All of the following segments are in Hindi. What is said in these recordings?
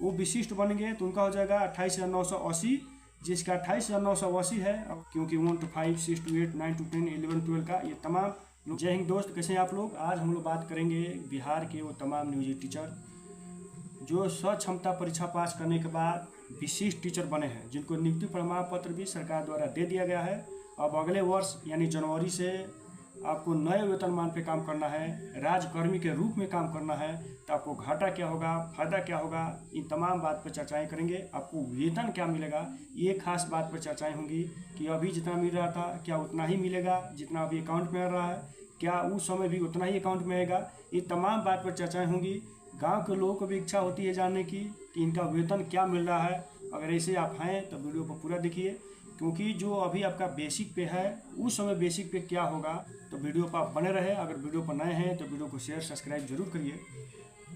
वो विशिष्ट बनेंगे तो उनका हो जाएगा 28,980, जिसका 28,980 है। अब क्योंकि 1 to 5, 6 to 8, 9 to 10, 11, 12 का ये तमाम। जय हिंद दोस्त, कैसे हैं आप लोग। आज हम लोग बात करेंगे बिहार के वो तमाम नियोजित टीचर जो स्वक्षमता परीक्षा पास करने के बाद विशिष्ट टीचर बने हैं, जिनको नियुक्ति प्रमाण पत्र भी सरकार द्वारा दे दिया गया है। अब अगले वर्ष यानी जनवरी से आपको नए वेतनमान पे काम करना है, राजकर्मी के रूप में काम करना है, तो आपको घाटा क्या होगा, फायदा क्या होगा, इन तमाम बात पर चर्चाएं करेंगे। आपको वेतन क्या मिलेगा, ये खास बात पर चर्चाएं होंगी कि अभी जितना मिल रहा था क्या उतना ही मिलेगा जितना अभी अकाउंट में आ रहा है, क्या उस समय भी उतना ही अकाउंट में आएगा। ये तमाम बात पर चर्चाएं होंगी। गाँव के लोगों को भी इच्छा होती है जानने की कि इनका वेतन क्या मिल रहा है। अगर ऐसे आप हैं तो वीडियो को पूरा देखिए, क्योंकि जो अभी आपका बेसिक पे है उस समय बेसिक पे क्या होगा, तो वीडियो पर आप बने रहे। अगर वीडियो पर नए हैं तो वीडियो को शेयर सब्सक्राइब जरूर करिए।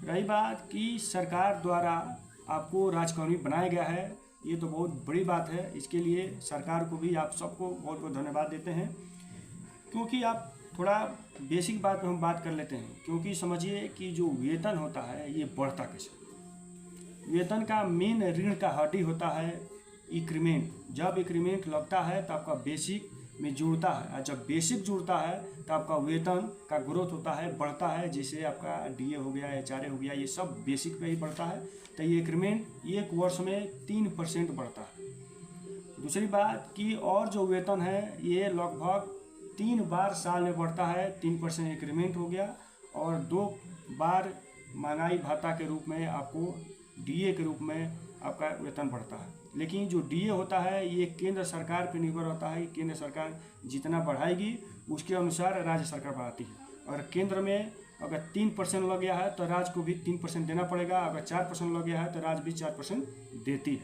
रही बात कि सरकार द्वारा आपको राजकर्मी बनाया गया है, ये तो बहुत बड़ी बात है। इसके लिए सरकार को भी आप सबको बहुत बहुत धन्यवाद देते हैं, क्योंकि आप थोड़ा बेसिक बात पर हम बात कर लेते हैं। क्योंकि समझिए कि जो वेतन होता है ये बढ़ता कैसे। वेतन का मेन ऋण का हड्डी होता है इंक्रीमेंट। जब इंक्रीमेंट लगता है तो आपका बेसिक में जुड़ता है, और जब बेसिक जुड़ता है तो आपका वेतन का ग्रोथ होता है, बढ़ता है। जैसे आपका डीए हो गया, एचआरए हो गया, ये सब बेसिक पे ही बढ़ता है। तो ये इंक्रीमेंट एक वर्ष में 3% बढ़ता है। दूसरी बात कि और जो वेतन है ये लगभग 3 बार साल में बढ़ता है। 3% इंक्रीमेंट हो गया, और 2 बार महंगाई भत्ता के रूप में आपको डीए के रूप में आपका वेतन बढ़ता है। लेकिन जो डीए होता है ये केंद्र सरकार पर निर्भर होता है। केंद्र सरकार जितना बढ़ाएगी उसके अनुसार राज्य सरकार बढ़ाती है। और केंद्र में अगर 3% लग गया है तो राज्य को भी 3% देना पड़ेगा। अगर 4% लग गया है तो राज्य भी 4% देती है।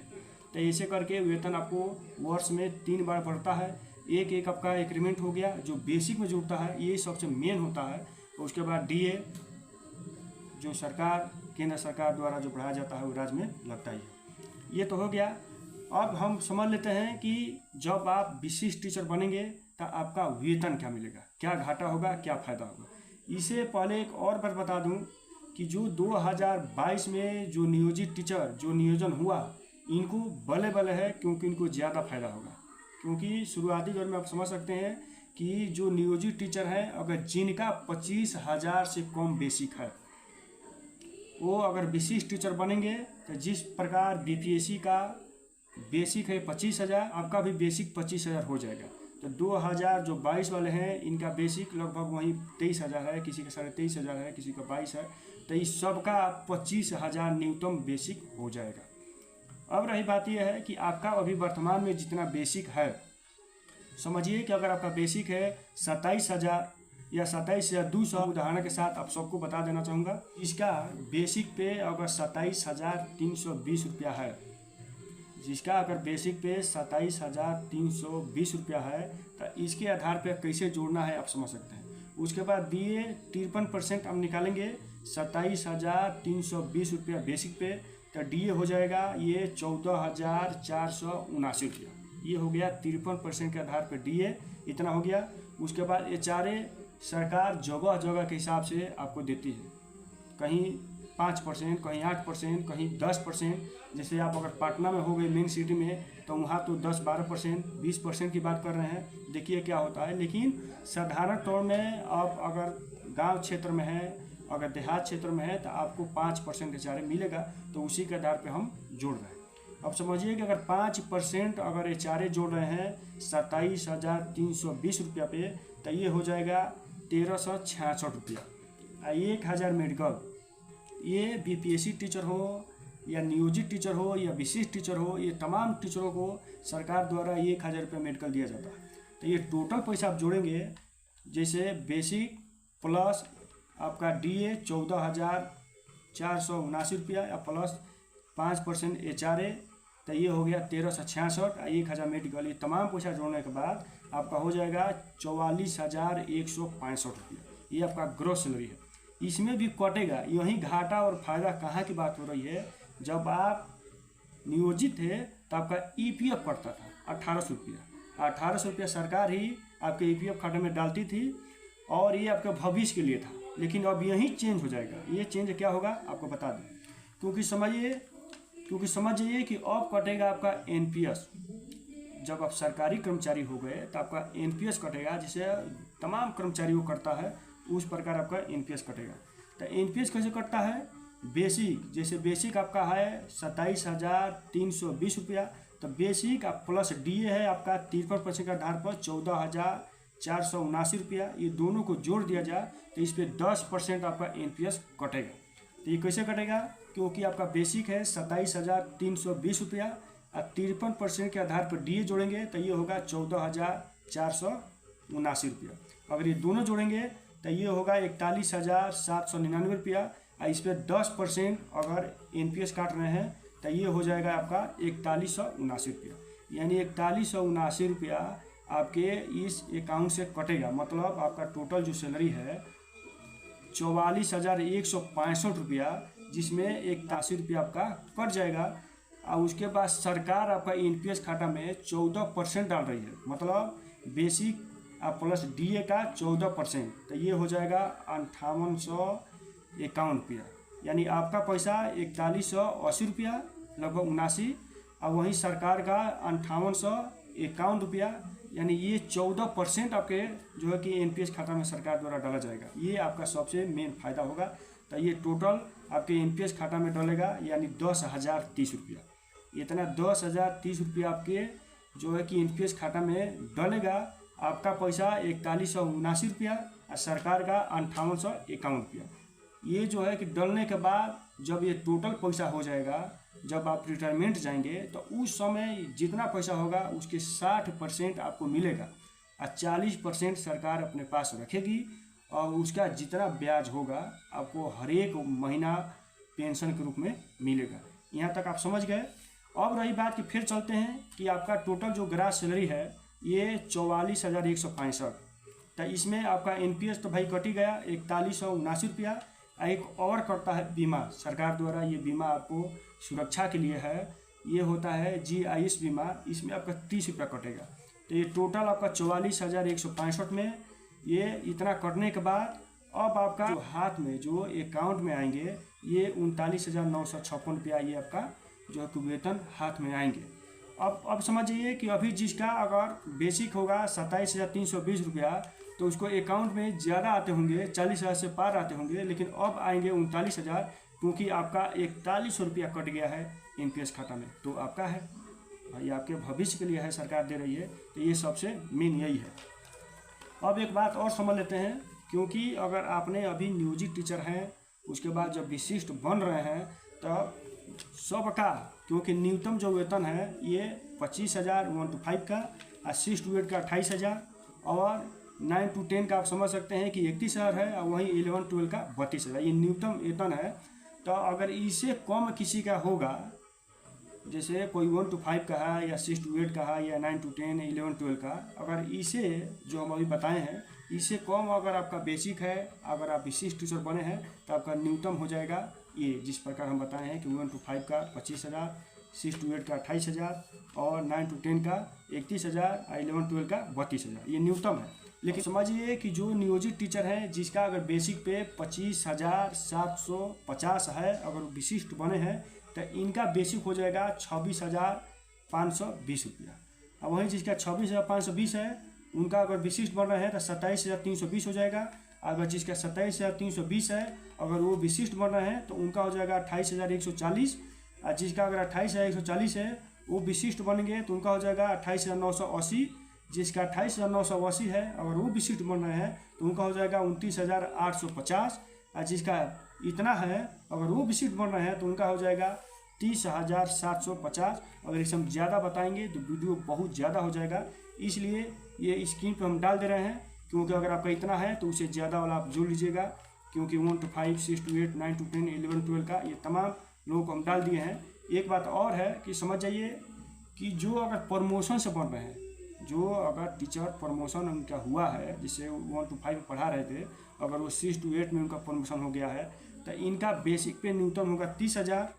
तो ऐसे करके वेतन आपको वर्ष में 3 बार बढ़ता है। एक आपका इंक्रीमेंट हो गया जो बेसिक में जुड़ता है, ये सबसे मेन होता है। उसके बाद डीए जो सरकार केंद्र सरकार द्वारा जो बढ़ाया जाता है वो राज्य में लगता ही है। ये तो हो गया। अब हम समझ लेते हैं कि जब आप विशिष्ट टीचर बनेंगे तो आपका वेतन क्या मिलेगा, क्या घाटा होगा, क्या फ़ायदा होगा। इससे पहले एक और बात बता दूं कि जो 2022 में जो नियोजित टीचर जो नियोजन हुआ, इनको बले बले है, क्योंकि इनको ज़्यादा फायदा होगा। क्योंकि शुरुआती दौर में आप समझ सकते हैं कि जो नियोजित टीचर हैं, अगर जिनका 25,000 से कम बेसिक है, वो अगर विशिष्ट टीचर बनेंगे तो जिस प्रकार बीपीएससी का बेसिक है 25,000, आपका भी बेसिक 25,000 हो जाएगा। तो 2022 वाले हैं, इनका बेसिक लगभग वही 23,000 है, किसी का 23,500 है, किसी का 22 है। तो इस सबका 25,000 न्यूनतम बेसिक हो जाएगा। अब रही बात यह है कि आपका अभी वर्तमान में जितना बेसिक है, समझिए कि अगर आपका बेसिक है 27,000 या 27,200, उदाहरण के साथ आप सबको बता देना चाहूँगा, इसका बेसिक पे अगर 27,320 रुपया है, जिसका अगर बेसिक पे 27,320 रुपया है, तो इसके आधार पे कैसे जोड़ना है आप समझ सकते हैं। उसके बाद डीए 53% हम निकालेंगे 27,320 रुपया बेसिक पे, तो डीए हो जाएगा ये 14,479 रुपया। ये हो गया 53% के आधार पे डीए, इतना हो गया। उसके बाद एचआरए सरकार जगह जगह के हिसाब से आपको देती है, कहीं 5%, कहीं 8%, कहीं 10%। जैसे आप अगर पटना में हो गए मेन सिटी में, तो वहाँ तो 10-12%, 20% की बात कर रहे हैं। देखिए क्या होता है। लेकिन साधारण तौर में आप अगर गांव क्षेत्र में है, अगर देहात क्षेत्र में है, तो आपको 5% एचआरए मिलेगा। तो उसी के आधार पर हम जोड़ रहे हैं। अब समझिए कि अगर 5% अगर एचआरए जोड़ रहे हैं 27,320 रुपया पे, तो ये हो जाएगा 1,366 रुपया। 1,000 मेडिकल, ये बीपीएससी टीचर हो या नियोजित टीचर हो या विशिष्ट टीचर हो, ये तमाम टीचरों को सरकार द्वारा 1,000 रुपया मेडिकल दिया जाता है। तो ये टोटल पैसा आप जोड़ेंगे, जैसे बेसिक प्लस आपका डीए 14,479 रुपया या प्लस 5% एचआरए, तो ये हो गया 1,366। 1,000 मेडिकल, ये तमाम पैसा जोड़ने के बाद आपका हो जाएगा 44,165 रुपया। ये आपका ग्रोस सैलरी है। इसमें भी कटेगा, यही घाटा और फायदा कहाँ की बात हो रही है। जब आप नियोजित थे तो आपका ईपीएफ कटता था 1,800 रुपया। 1,800 रुपया सरकार ही आपके ईपीएफ खाते में डालती थी, और ये आपके भविष्य के लिए था। लेकिन अब यही चेंज हो जाएगा। ये चेंज क्या होगा आपको बता दें, क्योंकि समझिए क्योंकि समझ जाइए कि अब कटेगा आपका एनपीएस। जब आप सरकारी कर्मचारी हो गए तो आपका एनपीएस कटेगा, जिसे तमाम कर्मचारियों को कटता है, उस प्रकार आपका एनपीएस कटेगा। तो एनपीएस कैसे कटता है? बेसिक, जैसे बेसिक आपका है 27,320 रुपया, तो बेसिक आप प्लस डीए है आपका 53% के आधार पर 14,479 रुपया, ये दोनों को जोड़ दिया जाए तो इस पर 10% आपका एनपीएस कटेगा। तो ये कैसे कटेगा? क्योंकि आपका बेसिक है 27,320 रुपया और 53% के आधार पर डीए जोड़ेंगे तो ये होगा 14,479 रुपया। अगर ये दोनों जोड़ेंगे तो ये होगा 41,799 रुपया और इस पर 10% अगर एनपीएस काट रहे हैं तो ये हो जाएगा आपका 41,779 रुपया। यानी 41,779 रुपया आपके इस अकाउंट से कटेगा। मतलब आपका टोटल जो सैलरी है 44,165 रुपया, जिसमें 81 रुपया आपका कट जाएगा और उसके बाद सरकार आपका एनपीएस खाता में 14% डाल रही है। मतलब बेसिक प्लस डीए का 14%, तो ये हो जाएगा 5851 रुपया। यानी आपका पैसा 4180 रुपया लगभग 79, और वहीं सरकार का 5851 रुपया, यानी ये 14% आपके जो है कि एनपीएस खाता में सरकार द्वारा डाला जाएगा। ये आपका सबसे मेन फायदा होगा। तो ये टोटल आपके एनपीएस खाता में डलेगा यानी 10,030 रुपया। इतना 10,030 रुपया आपके जो है कि एनपीएस खाता में डलेगा। आपका पैसा 4179 रुपया और सरकार का 5851 रुपया। ये जो है कि डलने के बाद जब ये टोटल पैसा हो जाएगा, जब आप रिटायरमेंट जाएंगे तो उस समय जितना पैसा होगा उसके 60% आपको मिलेगा और 40% सरकार अपने पास रखेगी और उसका जितना ब्याज होगा आपको हर एक महीना पेंशन के रूप में मिलेगा। यहाँ तक आप समझ गए। अब रही बात कि फिर चलते हैं कि आपका टोटल जो ग्रास सैलरी है ये 44,165, तो इसमें आपका एनपीएस तो भाई कट ही गया 4179 रुपया। एक और करता है बीमा सरकार द्वारा। ये बीमा आपको सुरक्षा के लिए है, ये होता है GIS बीमा। इसमें आपका 30 रुपया कटेगा। तो ये टोटल आपका 44,165 में ये इतना कटने के बाद अब आपका जो हाथ में जो अकाउंट में आएंगे ये 39,956 रुपया ये आपका जो है वेतन हाथ में आएंगे। अब समझिए कि अभी जिसका अगर बेसिक होगा 27,320 रुपया तो उसको अकाउंट में ज़्यादा आते होंगे, 40,000 से पार आते होंगे, लेकिन अब आएंगे 39,000, क्योंकि आपका 4100 रुपया कट गया है एनपीएस खाता में। तो आपका है, ये आपके भविष्य के लिए है, सरकार दे रही है। तो ये सबसे मेन यही है। अब एक बात और समझ लेते हैं, क्योंकि अगर आपने अभी नियोजित टीचर हैं, उसके बाद जब विशिष्ट बन रहे हैं तो सबका, क्योंकि न्यूनतम जो वेतन है ये 25,000 1 to 5 का, 6 to 8 का 28,000 और 9 to 10 का आप समझ सकते हैं कि 31,000 है और वहीं 11 12 का 32,000। ये न्यूनतम वेतन है। तो अगर इससे कम किसी का होगा, जैसे कोई 1 to 5 का है या 6 to 8 का है या 9 to 10 11 12 का, अगर इसे जो हम अभी बताए हैं इससे कम अगर आपका बेसिक है, अगर आप विशिष्ट टीचर बने हैं तो आपका न्यूनतम हो जाएगा ये जिस प्रकार हम बताए हैं कि 1 to 5 का 25,000, 6 to 8 का 28,000 और 9 to 10 का 31,000 और 11 12 का 32,000। ये न्यूनतम है। लेकिन समझिए कि जो नियोजित टीचर हैं जिसका अगर बेसिक पे 25,750 है, अगर विशिष्ट बने हैं तो इनका बेसिक हो जाएगा 26,520 रुपया। अब वहीं जिसका 26,520 है उनका अगर विशिष्ट बन रहे हैं तो 27,320 हो जाएगा। अगर जिसका 27,320 है अगर वो विशिष्ट बन रहे हैं तो उनका हो जाएगा 28,140। और जिसका अगर 28,140 है वो विशिष्ट बनेंगे तो उनका हो जाएगा 28,980। जिसका 28,980 है अगर वो विशिष्ट बन रहे हैं तो उनका हो जाएगा 29,850। और जिसका इतना है अगर वो विशिष्ट बन रहे हैं तो उनका हो जाएगा 30,750। अगर इसे हम ज़्यादा बताएंगे तो वीडियो बहुत ज़्यादा हो जाएगा, इसलिए ये स्क्रीन पर हम डाल दे रहे हैं। क्योंकि अगर आपका इतना है तो उसे ज़्यादा वाला आप जोड़ लीजिएगा, क्योंकि 1 to 5, 6 to 8, 9 to 10, 11 12 का ये तमाम लोगों को हम डाल दिए हैं। एक बात और है कि समझ जाइए कि जो अगर प्रमोशन से बन रहे हैं, जो अगर टीचर प्रमोशन उनका हुआ है, जिससे 1 to 5 पढ़ा रहे थे, अगर वो 6 to 8 में उनका प्रमोशन हो गया है तो इनका बेसिक पे न्यूनतम होगा 30,000।